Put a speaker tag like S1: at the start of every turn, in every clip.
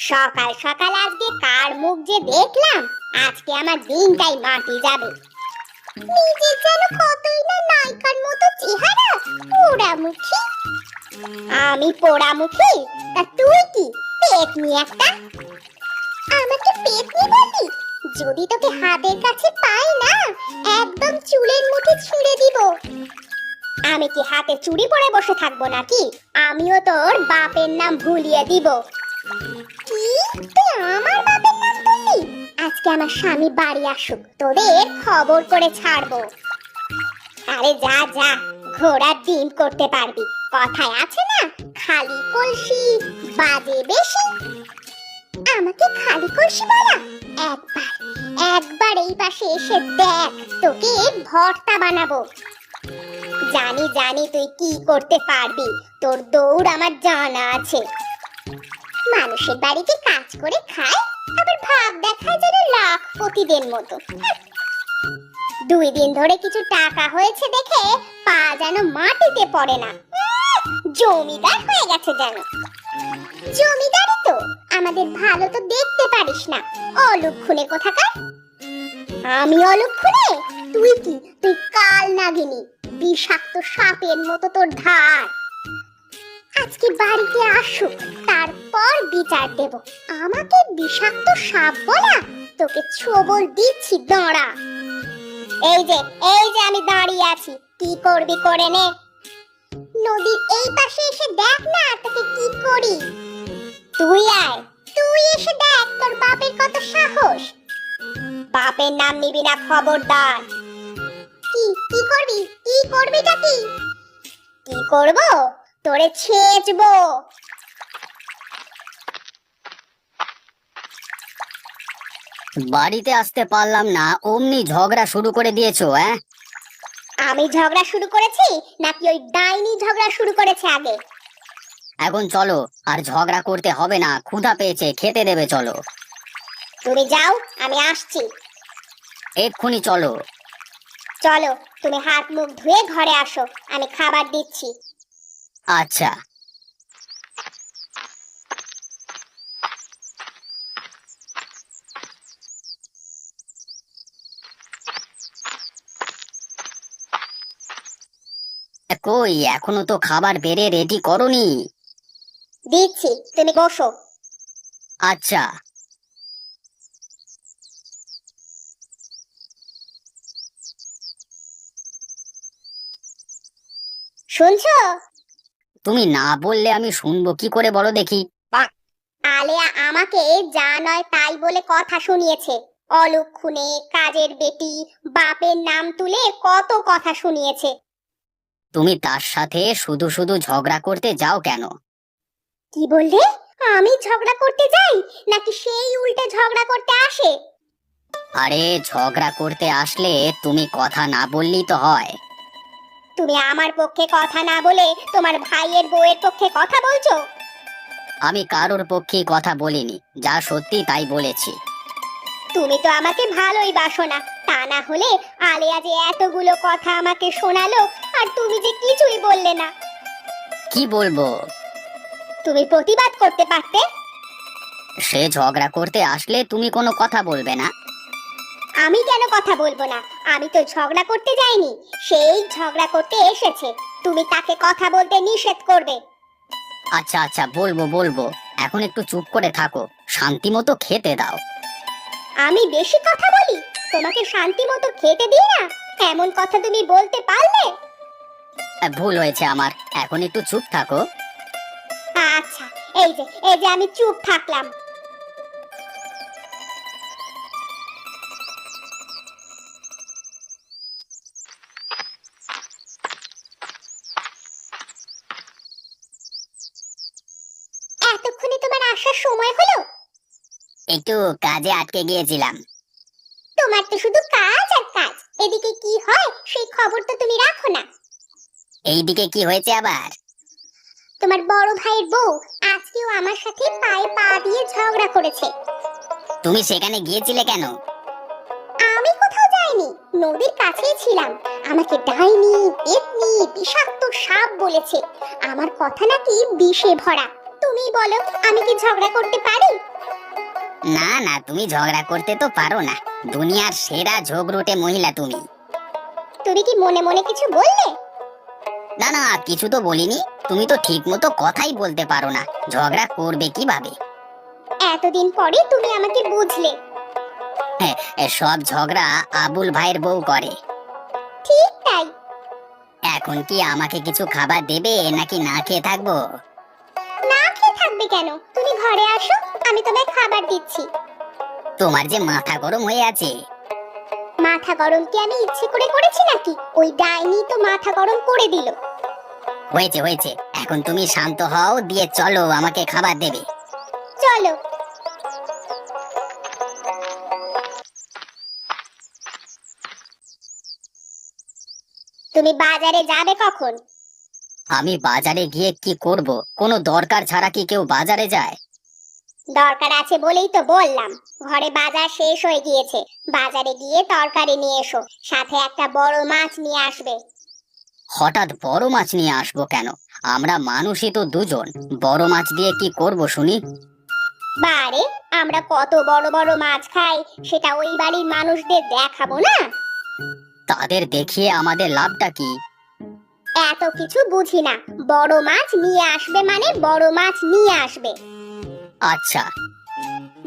S1: সকাল সকাল আজকে কার মুখ যে দেখলাম, আজকে আমার দিনটাই মাটি যাবে। নিজের যেন কতই না নায়িকার মতো চেহারা, পোড়ামুখী। আমি পোড়ামুখী? তা তুই কি পেতনি একটা? আমাকে পেতনি বলবি? যদি তোকে হাতের কাছে পাই না, একদম চুলের মুঠি ছিঁড়ে দিব। আমি কি হাতে চুড়ি পরে বসে থাকবো নাকি? আমিও তোর বাপের নাম ভুলিয়ে দিব। কি? তুই আমার বাপের নাম বললি? আজকে আমার স্বামী বাড়ি আসুক, তোদের খবর করে ছাড়বো। আরে যা যা, ঘোড়ার ডিম করতে পারবি। কথায় আছে না, খালি কলসি বাজে বেশি। আমাকে খালি কলসি বলা? একবার একবার এই পাশে এসে দেখ, তোকে ভর্তা বানাবো। জানি জানি তুই কি করতে পারবি, তোর দৌড় আমার জানা আছে। মানুষের বাড়িতে কাজ করে খায়, আবার ভাব দেখায় যেন লাখপতিদের মতো। 2 দিন ধরে কিছু টাকা হয়েছে দেখে পা যেন মাটিতে পড়ে না। জমিদার হয়ে গেছে যেন। জমিদারই তো, আমাদের ভালো তো দেখতে পারিস না, অলক্ষণে কোথাকার। আমি অলক্ষণে? তুই কি? তুই কাল নাগিনী, বিষাক্ত সাপের মতো তোর ধার। আজকে বাড়িতে আসুক, তারপর বিচার দেব। আমাকে বিষাক্ত সাপ বলা? তোকে ছবল দিচ্ছি, দাঁড়া। এই যে আমি দাঁড়িয়ে আছি, কি করবি করে নে। নদীর এই পাশে এসে দেখ না তোকে কি করি। তুই আয়, তুই এসে দেখ তোর বাপের কত সাহস। বাপের নাম নিবি না, খবরদার। কি করবি? কি করবিটা কি? কি করব? তোরে ছেঁচবো।
S2: বাড়িতে আসতে পারলাম না, অমনি ঝগড়া শুরু করে দিয়েছো?
S1: আমি ঝগড়া শুরু করেছি নাকি ওই ডাইনি ঝগড়া শুরু করেছে আগে?
S2: এখন চলো, আর ঝগড়া করতে হবে না, ক্ষুধা পেয়েছে, খেতে দেবে, চলো।
S1: তুমি যাও, আমি আসছি।
S2: এক্ষুনি চলো।
S1: চলো, তুমি হাত মুখ ধুয়ে ঘরে আসো, আমি খাবার দিচ্ছি।
S2: আচ্ছা। কই, এখনো তো খাবার বেড়ে রেডি করনি?
S1: দিচ্ছি, তুমি বসো।
S2: আচ্ছা।
S1: শুনছো?
S2: তুমি না বললে আমি শুনবো কি করে, বলো দেখি।
S1: আলেয়া আমাকে যা নয় তাই বলে কথা শুনিয়েছে। অলক্ষণে, কাজের বেটি, বাপের নাম তুলে কত কথা শুনিয়েছে।
S2: তুমি তার সাথে শুধু শুধু ঝগড়া করতে যাও কেন?
S1: কি বললে? আমি ঝগড়া করতে যাই নাকি সেই উল্টে ঝগড়া করতে আসে?
S2: আরে ঝগড়া করতে আসলে তুমি কথা না বললেই তো হয়।
S1: তুমি আমার পক্ষে কথা না বলে তোমার ভাইয়ের বউয়ের পক্ষে কথা বলছো?
S2: আমি কারোর পক্ষে কথা বলিনি, যা সত্যি তাই বলেছি।
S1: তুমি তো আমাকে ভালোই বাসো না, তা না হলে আলেয়া যে এতগুলো কথা আমাকে শোনালো, আর তুমি যে কিছুই বললে না।
S2: কি বলবো?
S1: তুমি প্রতিবাদ করতে পারতে।
S2: সে ঝগড়া করতে আসলে তুমি কোনো কথা বলবে না?
S1: আমি কেন কথা বলবো না? আমি তো ঝগড়া করতে যাইনি, সেই ঝগড়া করতে এসেছে। তুমি তাকে কথা বলতে নিষেধ করবে।
S2: আচ্ছা আচ্ছা, বলবো বলবো, এখন একটু চুপ করে থাকো, শান্তি মতো খেতে দাও।
S1: আমি বেশি কথা বলি? তোমাকে শান্তি মতো খেতে দিই না, এমন কথা তুমি বলতে পারলে?
S2: ভুল হয়েছে আমার, এখন একটু চুপ থাকো।
S1: আচ্ছা, এই যে আমি চুপ থাকলাম। এতক্ষণে তোমার আসার সময় হলো?
S2: একটু কাজে আটকে গিয়েছিলাম।
S1: তোমার তো শুধু কাজ আর কাজ, এদিকে কি হয় সেই খবর তো তুমি রাখো না।
S2: এইদিকে কি হয়েছে আবার?
S1: তোমার বড় ভাইয়ের বউ আজকেও আমার সাথে পায়ে পা দিয়ে ঝগড়া করেছে।
S2: তুমি সেখানে গিয়েছিলে কেন?
S1: আমি কোথাও যাইনি, নদীর কাছেই ছিলাম। আমাকে ডাইনি, পেতনি, বিষাক্ত সাপ বলেছে। আমার কথা নাকি বিষে ভরা। তুমি বলো, আমি কি ঝগড়া করতে পারি?
S2: না না, তুমি ঝগড়া করতে তো পারো না। দুনিয়ার সেরা ঝগড়ুটে মহিলা তুমি।
S1: তুমি কি মনে মনে কিছু বললে?
S2: না না, কিছু তো বলিনি। তুমি তো ঠিক মতো কথাই বলতে পারো না, ঝগড়া করবে কিভাবে?
S1: এতদিন পরে তুমি আমাকে বুঝলে।
S2: হ্যাঁ, সব ঝগড়া আবুল ভাইয়ের বউ করে।
S1: ঠিক তাই।
S2: এখন কি আমাকে কিছু খাবার দেবে নাকি না খেয়ে থাকবো?
S1: না খেয়ে থাকবে কেন? তুমি ঘরে আসো, আমি তোমায় খাবার দিচ্ছি।
S2: তোমার যে মাথা গরম হয়ে আছে।
S1: মাথা গরম কি আমি ইচ্ছে করে করেছি নাকি? ওই ডাইনি তো মাথা গরম করে দিল।
S2: হয়েছে হয়েছে, এখন তুমি শান্ত হও, দিয়ে চলো, আমাকে খাবার দেবে।
S1: চলো। তুমি বাজারে যাবে কখন?
S2: আমি বাজারে গিয়ে কি করব? কোনো দরকার ছাড়া কি কেউ বাজারে যায়?
S1: দরকার আছে বলেই তো বললাম। ঘরে বাজার শেষ হয়ে গিয়েছে। বাজারে গিয়ে তরকারি নিয়ে এসো, সাথে একটা বড় মাছ নিয়ে আসবে।
S2: হঠাৎ বড় মাছ নিয়ে আসবো কেন? আমরা মানুষই তো দুজন, বড় মাছ দিয়ে কি করব শুনি?
S1: বারে, আমরা কত বড় বড় মাছ খাই, সেটা ওই বাড়ির মানুষদের দেখাবো না?
S2: তাদের দেখিয়ে আমাদের লাভটা কি?
S1: এত কিছু বুঝি না। বড় মাছ নিয়ে আসবে মানে বড় মাছ নিয়ে আসবে।
S2: আচ্ছা।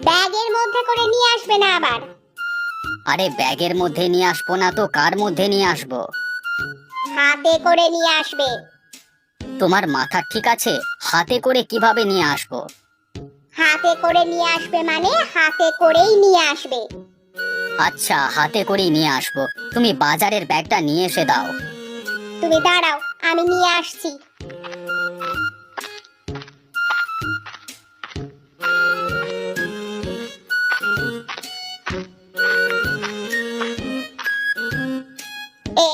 S1: ব্যাগের মধ্যে করে নিয়ে আসবে না আবার।
S2: আরে ব্যাগের মধ্যে নিয়ে আসবো না তো কার মধ্যে নিয়ে আসবো?
S1: হাতে করে নিয়ে আসবে।
S2: তোমার মাথা ঠিক আছে? হাতে করে কিভাবে নিয়ে আসবো?
S1: হাতে করে নিয়ে আসবে মানে হাতে করেই নিয়ে আসবে।
S2: আচ্ছা, হাতে করেই নিয়ে আসবো। তুমি বাজারের ব্যাগটা নিয়ে এসে দাও।
S1: তুমি দাঁড়াও, আমি নিয়ে আসছি।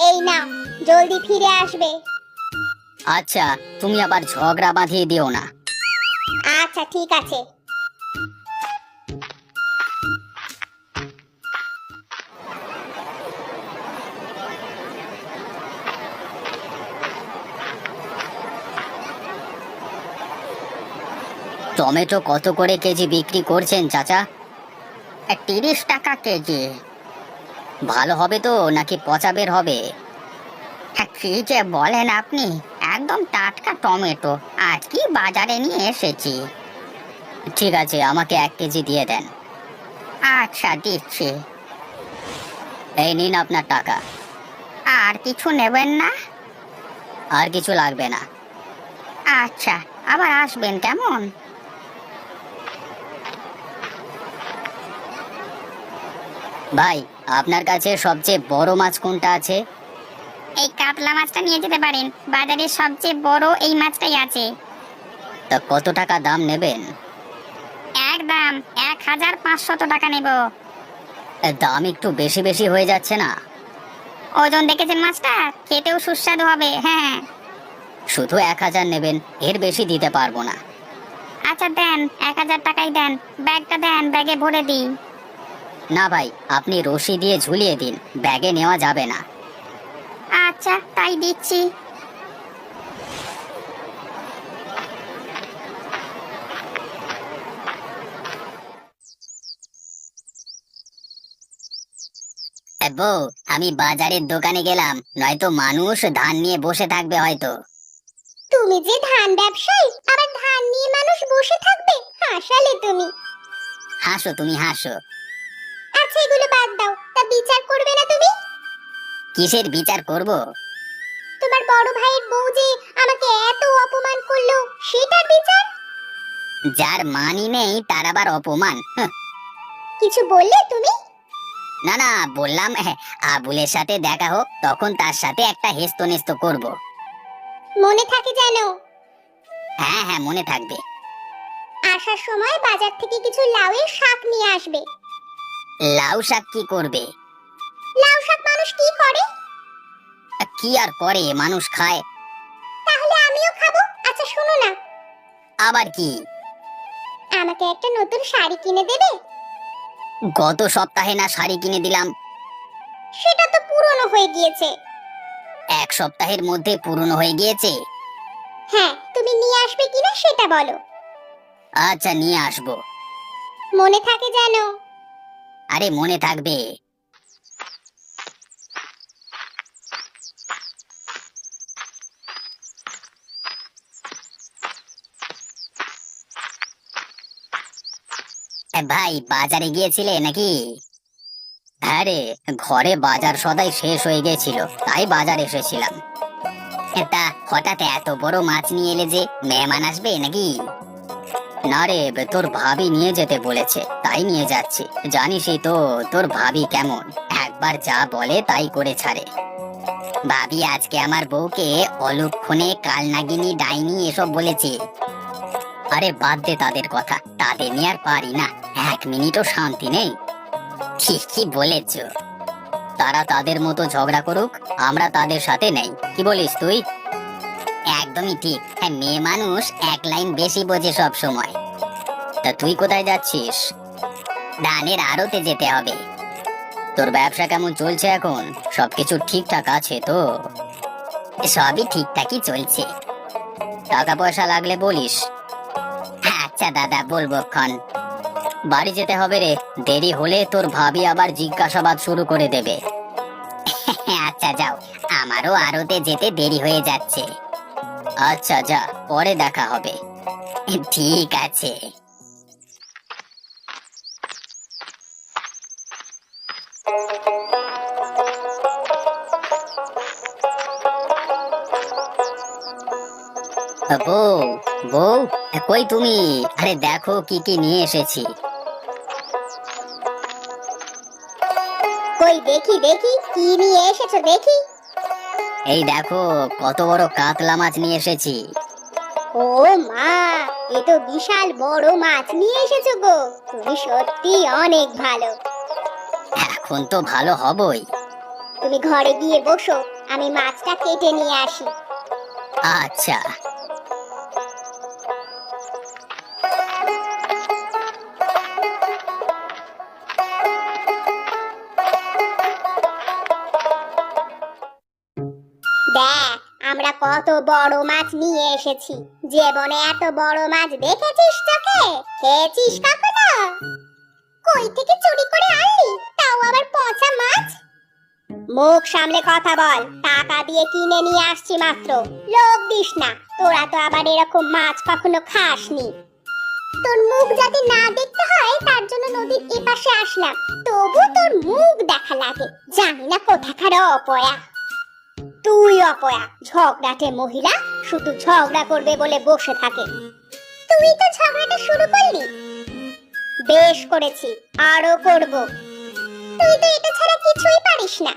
S1: এই নাও, জলদি ফিরে আসবে।
S2: আচ্ছা, তুমি আবার ঝগড়া বাঁধিয়ে দিও না।
S1: আচ্ছা ঠিক আছে।
S2: টমেটো কত করে কেজি বিক্রি করছেন চাচা? 30 টাকা কেজি। ভালো হবে তো নাকি পচা বের হবে? কি যে বলেন আপনি, একদম টাটকা টমেটো, আজকে বাজারে নিয়ে এসেছি। ঠিক আছে, আমাকে 1 কেজি দিয়ে দেন। আচ্ছা, দিচ্ছি। এই নিন আপনার টাকা। আর কিছু নেবেন না? আর কিছু লাগবে না। আচ্ছা, আবার আসবেন কেমন? ভাই, আপনার কাছে সবচেয়ে বড় মাছ কোনটা আছে?
S3: এই কাতলা মাছটা নিয়ে যেতে পারেন, বাজারে সবচেয়ে বড় এই মাছটাই আছে।
S2: তা কত টাকা দাম নেবেন?
S3: একদম 1500 টাকা নেব।
S2: দাম একটু বেশি বেশি হয়ে যাচ্ছে না?
S3: ওজন দেখেছেন মাছটা, খেতেও সুস্বাদু হবে। হ্যাঁ।
S2: শুধু 1000 নেবেন, এর বেশি দিতে পারবো না।
S3: আচ্ছা দেন, 1000 টাকাই দেন। ব্যাগটা দেন, ব্যাগে ভরে দিই।
S2: না ভাই, আপনি রশি দিয়ে ঝুলিয়ে দিন, ব্যাগে নেওয়া যাবে না।
S3: আচ্ছা, তাই দিচ্ছি।
S2: বউ, আমি বাজারের দোকানে গেলাম, নয়তো মানুষ ধান নিয়ে বসে থাকবে হয়তো।
S1: তুমি যে ধান ব্যবসায়ী, আবার ধান নিয়ে মানুষ বসে থাকবে? হাসালে তুমি।
S2: হাসো, তুমি হাসো।
S1: আচ্ছা এগুলো বাদ দাও, তা বিচার করবে না তুমি?
S2: কিসের বিচার করব?
S1: তোমার বড় ভাইয়ের বউ যে আমাকে এত অপমান করলো, সেটার বিচার।
S2: যার মানই নেই তার আবার অপমান?
S1: কিছু বললে তুমি?
S2: না না, বললাম আবুলের সাথে দেখা হোক, তখন তার সাথে একটা হেস্তনেস্ত করব।
S1: মনে থাকে যেন।
S2: হ্যাঁ হ্যাঁ, মনে থাকবে।
S1: আসার সময় বাজার থেকে কিছু লাউয়ের শাক নিয়ে আসবে।
S2: লাউ শাক কি করবে?
S1: লাউ শাক মানুষ কি করে?
S2: কি আর করে, মানুষ খায়।
S1: তাহলে আমিও খাবো। আচ্ছা শোনো না,
S2: আবার কি?
S1: আমাকে একটা নতুন শাড়ি কিনে দেবে?
S2: গত সপ্তাহে না শাড়ি কিনে দিলাম?
S1: সেটা তো পুরনো হয়ে গিয়েছে।
S2: এক সপ্তাহের মধ্যে পূর্ণ হয়ে গিয়েছে।
S1: হ্যাঁ, তুমি নিয়ে আসবে কিনা সেটা বলো।
S2: আচ্ছা, নিয়ে আসবো।
S1: মনে থাকে যেন।
S2: আরে মনে থাকবে। ভাই, বাজারে গিয়েছিলে নাকি? আরে, ঘরে বাজার সদাই শেষ হয়ে গেছিল, তাই বাজার এসেছিলাম। তা হঠাৎ এত বড় মাছ নিয়ে এলে যে, মেহমান আসবে নাকি? না রে, তোর ভাবি নিয়ে যেতে বলেছে, তাই নিয়ে যাচ্ছি। জানিসই তো তোর ভাবি কেমন, একবার যা বলে তাই করে ছাড়ে। ভাবি আজকে আমার বউকে অলক্ষণে কালনাগিনী ডাইনি এসব বলেছে। আরে বাদ দে তাদের কথা, তাদের নিয়ে আর পারি না, এক মিনিটও শান্তি নেই। ঠিকই বলেছ, তারা তাদের মতো ঝগড়া করুক, আমরা তাদের সাথে নেই। কি বলিস তুই? একদমই ঠিক। হ্যাঁ, মেয়ে মানুষ এক লাইন বেশি বোঝে সব সময়। তা তুই কোথায় যাচ্ছিস? ধানের আড়তে যেতে হবে। তোর ব্যবসা কেমন চলছে এখন? সবকিছু ঠিকঠাক আছে তো? সবই ঠিকঠাকই চলছে। টাকা পয়সা লাগলে বলিস। আচ্ছা দাদা, বলবো ক্ষণ। বাড়ি যেতে হবে রে, দেরি হলে তোর ভাবি আবার জিজ্ঞাসাবাদ শুরু করে দেবে। আচ্ছা যাও, আমারও আড়তে যেতে দেরি হয়ে যাচ্ছে। আচ্ছা যা, পরে দেখা হবে। ঠিক আছে। বউ, বউ, কই তুমি? আরে দেখো কি কি নিয়ে এসেছি।
S1: কই দেখি দেখি, কি নিয়ে এসেছো দেখি।
S2: এই দেখো কত বড় কাতলা মাছ নিয়ে এসেছি।
S1: ও মা, এ তো বিশাল বড় মাছ নিয়ে এসেছো গো। তুমি সত্যি অনেক ভালো।
S2: এখন তো ভালো হবই।
S1: তুমি ঘরে গিয়ে বসো, আমি মাছটা কেটে নিয়ে আসি।
S2: আচ্ছা।
S1: দেখ, আমরা কত বড় মাছ নিয়ে এসেছি। জীবনে এত বড় মাছ দেখেছিস চোখে? খেয়েছিস কখনো? কই থেকে চুরি করে আনলি, তাও আবার পচা মাছ? মুখ সামলে কথা বল, টাকা দিয়ে কিনে নিয়ে আসছি মাত্র। লোভ দিস না, তোরা তো আবার এরকম মাছ কখনো খাসনি। তোর মুখ যাতে না দেখতে হয় তার জন্য নদীর এপাশে আসলাম, তবু তোর মুখ দেখা লাগে। জানি না কোথাকার অপয়া। তুই অপয়া, ঝগড়াটে মহিলা, শুধু ঝগড়া করবে বলে বসে থাকে। তুই তো ঝগড়াটা শুরু করলি। বেশ করেছি, আরো করব। তুই তো এটা ছাড়া কিছুই পারিস না।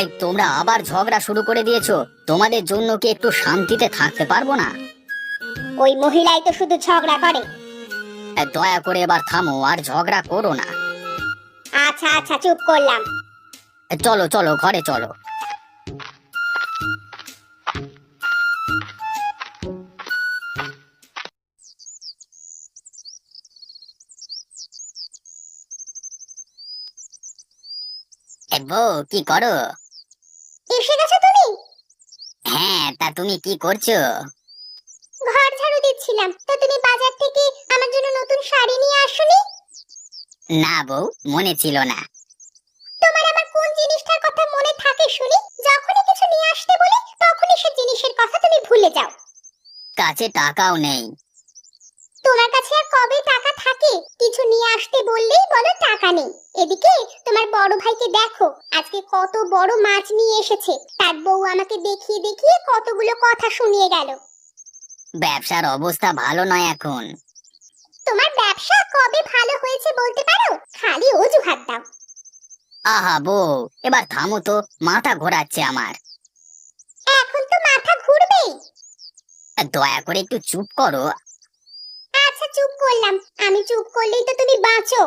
S2: এই তোমরা আবার ঝগড়া শুরু করে দিয়েছো। তোমাদের জন্য কি একটু শান্তিতে থাকতে পারবো না?
S1: ওই মহিলাই তো শুধু ঝগড়া করে।
S2: দয়া করে এবার থামো, আর ঝগড়া করো না।
S1: আচ্ছা আচ্ছা, চুপ করলাম।
S2: চলো চলো, ঘরে চলো। বউ, কি করো?
S1: এসে গেছো তুমি?
S2: হ্যাঁ, তা তুমি কি করছো?
S1: ঘর ঝাড়ু দিচ্ছিলাম। তো তুমি বাজার থেকে আমার জন্য নতুন শাড়ি নিয়ে আসোনি?
S2: না বউ, মনে ছিল না।
S1: তোমার আবার কোন জিনিসটার কথা মনে থাকে শুনি? যখনই কিছু নিয়ে আসতে বলি তখনই সে জিনিসের কথা তুমি ভুলে যাও।
S2: কাছে টাকাও নেই।
S1: তোমার কাছে আর কবে টাকা থাকে? কিছু নিয়ে আসতে বললেই বলো টাকা নেই। এদিকে তোমার বড় ভাইকে দেখো, আজকে কত বড় মাছ নিয়ে এসেছে। তার বউ আমাকে দেখিয়ে দেখিয়ে কতগুলো কথা শুনিয়ে গেল।
S2: ব্যবসার অবস্থা ভালো নয় এখন।
S1: তোমার ব্যবসা কবে ভালো হয়েছে বলতে পারো? খালি অজুহাত দাও।
S2: আহা বউ, এবার থামো তো, মাথা ঘোরাচ্ছে আমার।
S1: এখন তো মাথা ঘুরবেই।
S2: দয়া করে একটু চুপ করো।
S1: আচ্ছা চুপ করলাম। আমি চুপ করলেই তো তুমি বাঁচো।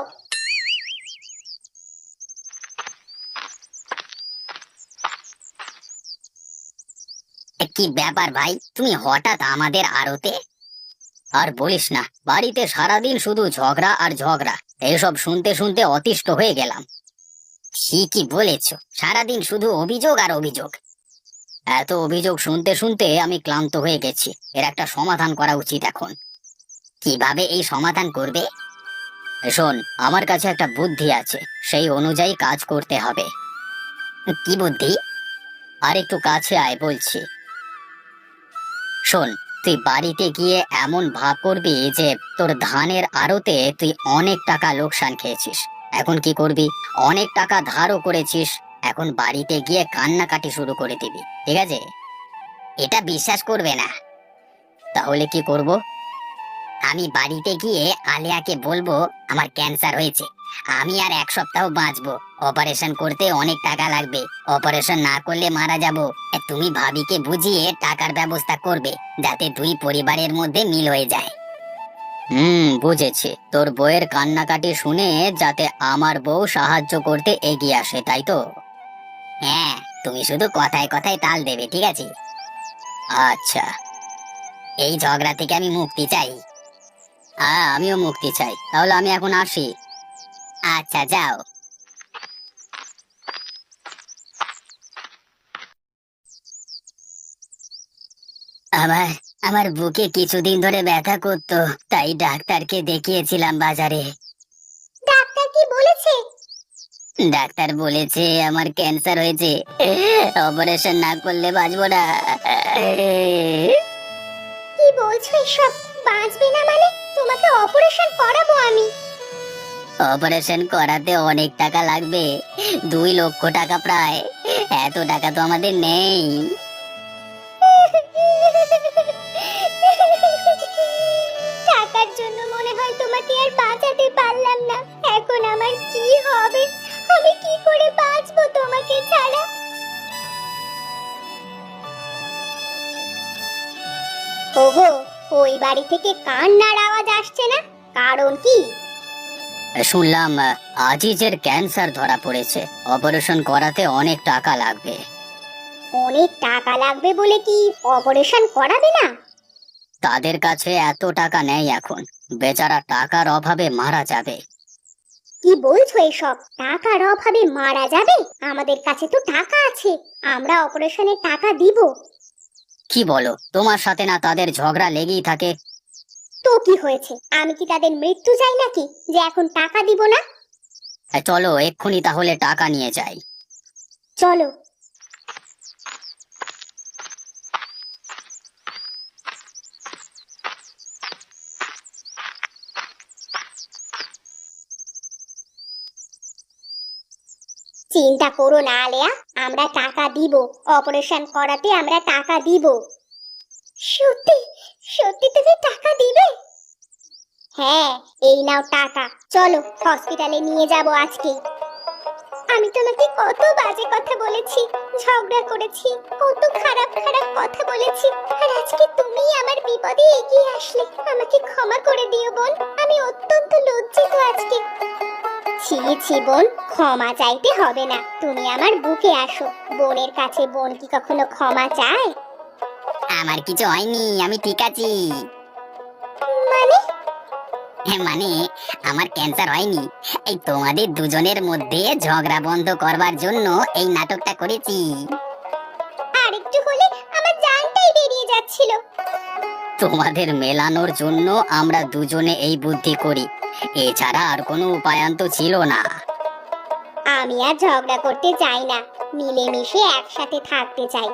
S2: কি ব্যাপার ভাই, তুমি হঠাৎ আমাদের আড়তে? আর বলিস না, বাড়িতে সারাদিন শুধু ঝগড়া আর ঝগড়া। এইসব শুনতে শুনতে অতিষ্ঠ হয়ে গেলাম। ঠিকই বলেছ, সারাদিন শুধু অভিযোগ আর অভিযোগ। এত অভিযোগ শুনতে শুনতে আমি ক্লান্ত হয়ে গেছি। এর একটা সমাধান করা উচিত এখন। কিভাবে এই সমাধান করবে? শোন, আমার কাছে একটা বুদ্ধি আছে, সেই অনুযায়ী কাজ করতে হবে। কি বুদ্ধি? আর একটু কাছে আয় বলছি। শোন, তুই বাড়িতে গিয়ে এমন ভাব করবি যে তোর ধানের আড়তে তুই অনেক টাকা লোকসান খেয়েছিস। এখন কি করবি? অনেক টাকা ধারও করেছিস। এখন বাড়িতে গিয়ে কান্নাকাটি শুরু করে দিবি, ঠিক আছে? এটা বিশ্বাস করবে না। তাহলে কি করব? আমি বাড়িতে গিয়ে আলিয়াকে বলবো আমার ক্যান্সার হয়েছে, আমি আর 1 সপ্তাহ বাঁচবো, অপারেশন করতে অনেক টাকা লাগবে, অপারেশন না করলে মারা যাব। তুমি ভাবিকে বুঝিয়ে টাকার ব্যবস্থা করবে, যাতে দুই পরিবারের মধ্যে মিল হয়ে যায়। বুঝেছি। তোর বউয়ের কান্নাকাটি শুনে যাতে আমার বউ সাহায্য করতে এগিয়ে আসে, তাই তো? হ্যাঁ, তুমি শুধু কথায় কথায় তাল দেবে, ঠিক আছে? আচ্ছা, এই ঝগড়া থেকে আমি মুক্তি চাই। হ্যাঁ, আমিও মুক্তি চাই। তাহলে আমি এখন আসি। আচ্ছা, যাও। আমার আমার বুকে কিছুদিন ধরে ব্যথা করতো, তাই ডাক্তারকে দেখিয়েছিলাম বাজারে।
S1: ডাক্তার কি বলেছে?
S2: ডাক্তার বলেছে আমার ক্যান্সার হয়েছে, অপারেশন না করলে বাঁচবো না।
S1: কি বলছো এসব? বাঁচবে না মানে? তোমাকে অপারেশন করাবো আমি।
S2: অপারেশন করাতে অনেক টাকা লাগবে, 2 লক্ষ টাকা প্রায়। এত টাকা তো আমাদের নেই।
S1: টাকার জন্য মনে হয় তোমাকে আর বাঁচাতে পারলাম না। এখন আমার কি হবে? আমি কি করে বাঁচবো তোমাকে ছাড়া? ওগো, ওই বাড়ি থেকে কান্নার আওয়াজ আসছে না, কারণ কি?
S2: শুনলাম আজিজের ক্যান্সার ধরা পড়েছে, অপারেশন করাতে অনেক টাকা লাগবে।
S1: অনেক টাকা লাগবে বলে কি অপারেশন করাবে না?
S2: তাদের কাছে এত টাকা নেই এখন, বেচারা টাকার অভাবে মারা যাবে।
S1: কি বলছো এসব? টাকার অভাবে মারা যাবে? আমাদের কাছে তো টাকা আছে, আমরা অপারেশনের টাকা দিব।
S2: কি বলো? তোমার সাথে না তাদের ঝগড়া লেগেই থাকে।
S1: তো কি হয়েছে? আমি কি তাদের মৃত্যু চাই নাকি যে এখন টাকা দিব না?
S2: চলো এক্ষুনি তাহলে টাকা নিয়ে যাই।
S1: চলো। চিন্তা করো না আলেয়া, আমরা টাকা দিব, অপারেশন করাতে আমরা টাকা দিব। সত্যি? সত্যি তুমি টাকা দিবে? হ্যাঁ, এই নাও টাকা, চলো হসপিটালে নিয়ে যাব আজকে। আমি তোমাকে কত বাজে কথা বলেছি, ঝগড়া করেছি, কত খারাপ খারাপ কথা বলেছি, আর আজকে তুমি আমার বিপদে এগিয়ে আসলে। আমাকে ক্ষমা করে দিও বোন, আমি অত্যন্ত লজ্জিত আজকে। ছি ছি বোন, ক্ষমা চাইতে হবে না, তুমি আমার বুকে আসো। বোনের কাছে বোন কি কখনো ক্ষমা চায়?
S2: আমার কিছু হয়নি, আমি ঠিক আছি।
S1: মানে?
S2: মানে আমার ক্যান্সার হয়নি, এই তোমাদের দুজনের মধ্যে ঝগড়া বন্ধ করবার জন্য এই নাটকটা করেছি।
S1: আরেকটু হলে আমার জানটাই বেরিয়ে যাচ্ছিল।
S2: তোমাদের মেলানোর জন্য আমরা দুজনে এই বুদ্ধি করি, এছাড়া আর কোনো উপায়ান্ত ছিল না।
S1: আমি আর ঝগড়া করতে চাই না, মিলেমিশে একসাথে থাকতে চাই।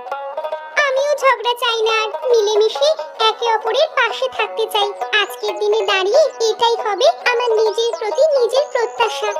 S1: আমিও ঝগড়া চাই না, আর মিলেমিশে একে অপরের পাশে থাকতে চাই। আজকের দিনে দাঁড়িয়ে এটাই হবে আমার নিজের প্রতি নিজের প্রত্যাশা।